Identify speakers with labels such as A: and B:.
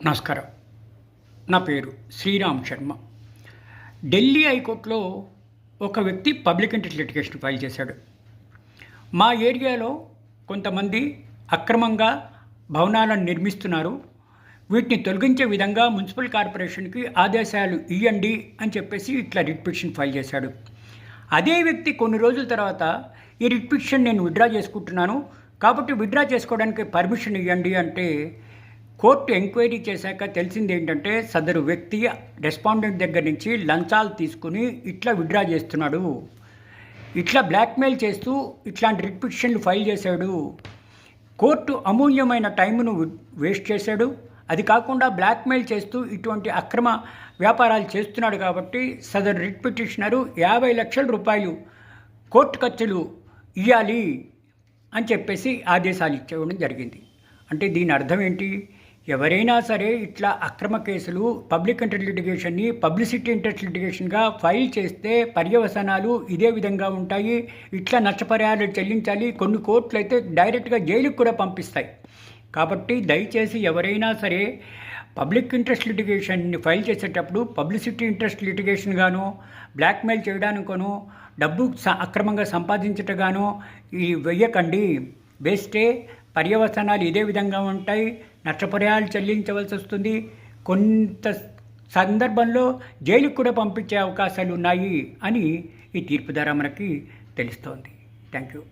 A: నమస్కారం. నా పేరు శ్రీరామ్ శర్మ. ఢిల్లీ హైకోర్టులో ఒక వ్యక్తి పబ్లిక్ ఇంట్రెస్ట్ లిటిగేషన్ ఫైల్ చేశాడు. మా ఏరియాలో కొంతమంది అక్రమంగా భవనాలను నిర్మిస్తున్నారు, వీటిని తొలగించే విధంగా మున్సిపల్ కార్పొరేషన్కి ఆదేశాలు ఇవ్వండి అని చెప్పేసి ఇట్లా రిట్ పిటిషన్ ఫైల్ చేశాడు. అదే వ్యక్తి కొన్ని రోజుల తర్వాత ఈ రిట్ పిటిషన్ నేను విత్డ్రా చేసుకుంటున్నాను కాబట్టి విత్డ్రా చేసుకోవడానికి పర్మిషన్ ఇవ్వండి అంటే కోర్టు ఎంక్వైరీ చేశాక తెలిసింది ఏంటంటే సదరు వ్యక్తి రెస్పాండెంట్ దగ్గర నుంచి లంచాలు తీసుకుని ఇట్లా విత్డ్రా చేస్తున్నాడు, ఇట్లా బ్లాక్మెయిల్ చేస్తూ ఇట్లాంటి రిట్ పిటిషన్లు ఫైల్ చేశాడు. కోర్టు అమూల్యమైన టైంను వేస్ట్ చేశాడు. అది కాకుండా బ్లాక్మెయిల్ చేస్తూ ఇటువంటి అక్రమ వ్యాపారాలు చేస్తున్నాడు కాబట్టి సదరు రిట్ పిటిషనరు 50 లక్షల రూపాయలు కోర్టు ఖర్చులు ఇవ్వాలి అని చెప్పేసి ఆదేశాలు ఇచ్చేయడం జరిగింది. అంటే దీని అర్థం ఏంటి? ఎవరైనా సరే ఇట్లా అక్రమ కేసులు పబ్లిక్ ఇంట్రెస్ట్ లిటిగేషన్ని పబ్లిసిటీ ఇంట్రెస్ట్ లిటిగేషన్గా ఫైల్ చేస్తే పర్యవసానాలు ఇదే విధంగా ఉంటాయి. ఇట్లా నష్టపరిహారాలు చెల్లించాలి. కొన్ని కోర్టులు అయితే డైరెక్ట్గా జైలుకి కూడా పంపిస్తాయి. కాబట్టి దయచేసి ఎవరైనా సరే పబ్లిక్ ఇంట్రెస్ట్ లిటిగేషన్ని ఫైల్ చేసేటప్పుడు పబ్లిసిటీ ఇంట్రెస్ట్ లిటిగేషన్గానో బ్లాక్మెయిల్ చేయడానికనో డబ్బు అక్రమంగా సంపాదించటగానో ఈ వెయ్యకండి. వేస్తే పర్యవసానాలు ఇదే విధంగా ఉంటాయి. నష్టపరిహారాలు చెల్లించవలసి వస్తుంది. కొంత సందర్భంలో జైలుకు కూడా పంపించే అవకాశాలు ఉన్నాయి అని ఈ తీర్పు ద్వారా మనకి తెలుస్తోంది. Thank you.